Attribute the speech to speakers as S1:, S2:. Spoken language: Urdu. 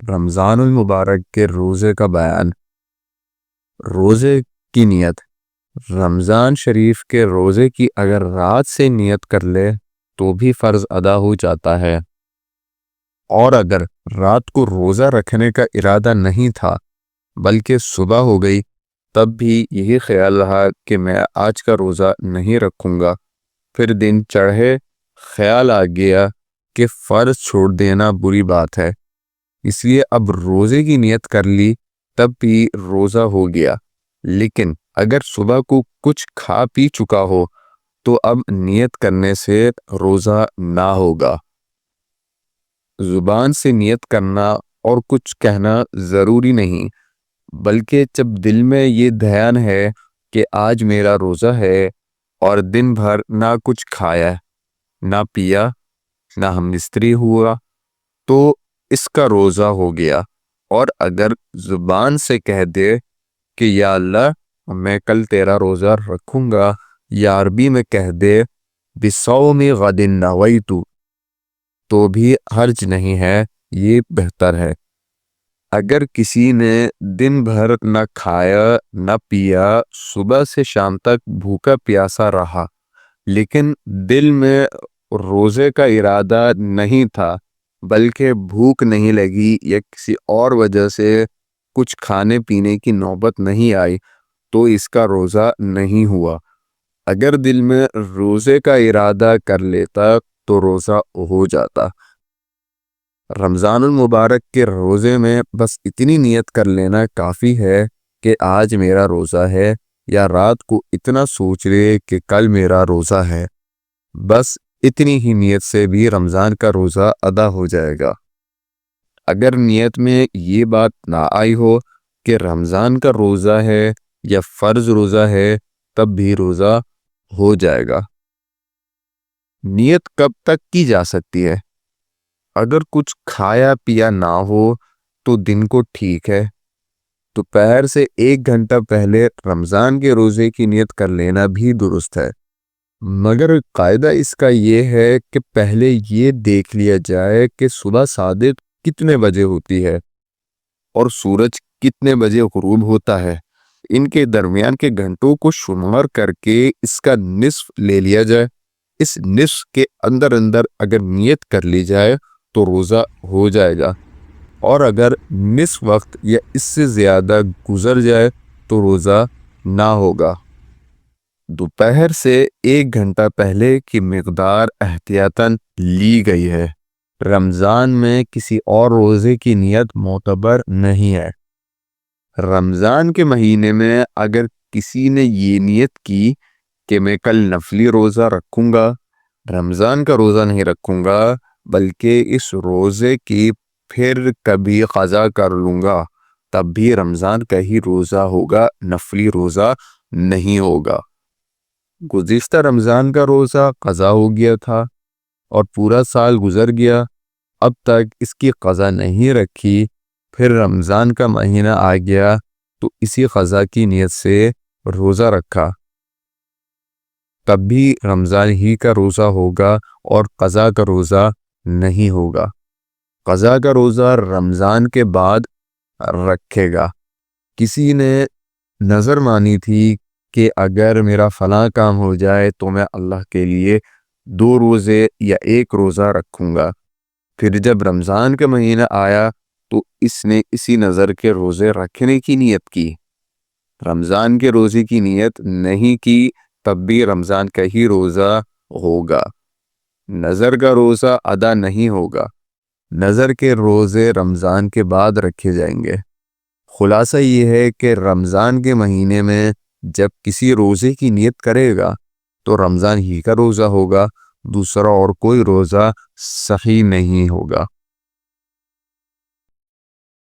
S1: رمضان المبارک کے روزے کا بیان۔ روزے کی نیت۔ رمضان شریف کے روزے کی اگر رات سے نیت کر لے تو بھی فرض ادا ہو جاتا ہے، اور اگر رات کو روزہ رکھنے کا ارادہ نہیں تھا بلکہ صبح ہو گئی تب بھی یہی خیال رہا کہ میں آج کا روزہ نہیں رکھوں گا، پھر دن چڑھے خیال آ گیا کہ فرض چھوڑ دینا بری بات ہے، اس لیے اب روزے کی نیت کر لی تب بھی روزہ ہو گیا۔ لیکن اگر صبح کو کچھ کھا پی چکا ہو تو اب نیت کرنے سے روزہ نہ ہوگا۔ زبان سے نیت کرنا اور کچھ کہنا ضروری نہیں، بلکہ جب دل میں یہ دھیان ہے کہ آج میرا روزہ ہے اور دن بھر نہ کچھ کھایا نہ پیا نہ ہم مستری ہوا تو اس کا روزہ ہو گیا۔ اور اگر زبان سے کہہ دے کہ یا اللہ میں کل تیرا روزہ رکھوں گا، یا عربی میں کہہ دے بصوم غد نویت، تو بھی حرج نہیں ہے، یہ بہتر ہے۔ اگر کسی نے دن بھر نہ کھایا نہ پیا، صبح سے شام تک بھوکا پیاسا رہا لیکن دل میں روزے کا ارادہ نہیں تھا بلکہ بھوک نہیں لگی یا کسی اور وجہ سے کچھ کھانے پینے کی نوبت نہیں آئی تو اس کا روزہ نہیں ہوا۔ اگر دل میں روزے کا ارادہ کر لیتا تو روزہ ہو جاتا۔ رمضان المبارک کے روزے میں بس اتنی نیت کر لینا کافی ہے کہ آج میرا روزہ ہے، یا رات کو اتنا سوچ لے کہ کل میرا روزہ ہے، بس اتنی ہی نیت سے بھی رمضان کا روزہ ادا ہو جائے گا۔ اگر نیت میں یہ بات نہ آئی ہو کہ رمضان کا روزہ ہے یا فرض روزہ ہے تب بھی روزہ ہو جائے گا۔ نیت کب تک کی جا سکتی ہے؟ اگر کچھ کھایا پیا نہ ہو تو دن کو ٹھیک ہے، دوپہر سے 1 گھنٹہ پہلے رمضان کے روزے کی نیت کر لینا بھی درست ہے، مگر قاعدہ اس کا یہ ہے کہ پہلے یہ دیکھ لیا جائے کہ صبح صادق کتنے بجے ہوتی ہے اور سورج کتنے بجے غروب ہوتا ہے۔ ان کے درمیان کے گھنٹوں کو شمار کر کے اس کا نصف لے لیا جائے۔ اس نصف کے اندر اگر نیت کر لی جائے تو روزہ ہو جائے گا، اور اگر نصف وقت یا اس سے زیادہ گزر جائے تو روزہ نہ ہوگا۔ دوپہر سے 1 گھنٹہ پہلے کی مقدار احتیاطاً لی گئی ہے۔ رمضان میں کسی اور روزے کی نیت معتبر نہیں ہے۔ رمضان کے مہینے میں اگر کسی نے یہ نیت کی کہ میں کل نفلی روزہ رکھوں گا، رمضان کا روزہ نہیں رکھوں گا بلکہ اس روزے کی پھر کبھی قضا کر لوں گا، تب بھی رمضان کا ہی روزہ ہوگا، نفلی روزہ نہیں ہوگا۔ گزشتہ رمضان کا روزہ قضا ہو گیا تھا اور پورا سال گزر گیا، اب تک اس کی قضا نہیں رکھی، پھر رمضان کا مہینہ آ گیا تو اسی قضا کی نیت سے روزہ رکھا، تب بھی رمضان ہی کا روزہ ہوگا اور قضا کا روزہ نہیں ہوگا۔ قضا کا روزہ رمضان کے بعد رکھے گا۔ کسی نے نظر مانی تھی کہ اگر میرا فلاں کام ہو جائے تو میں اللہ کے لیے 2 روزے یا 1 روزہ رکھوں گا، پھر جب رمضان کا مہینہ آیا تو اس نے اسی نظر کے روزے رکھنے کی نیت کی، رمضان کے روزے کی نیت نہیں کی، تب بھی رمضان کا ہی روزہ ہوگا، نظر کا روزہ ادا نہیں ہوگا۔ نظر کے روزے رمضان کے بعد رکھے جائیں گے۔ خلاصہ یہ ہے کہ رمضان کے مہینے میں جب کسی روزے کی نیت کرے گا تو رمضان ہی کا روزہ ہوگا، دوسرا اور کوئی روزہ صحیح نہیں ہوگا۔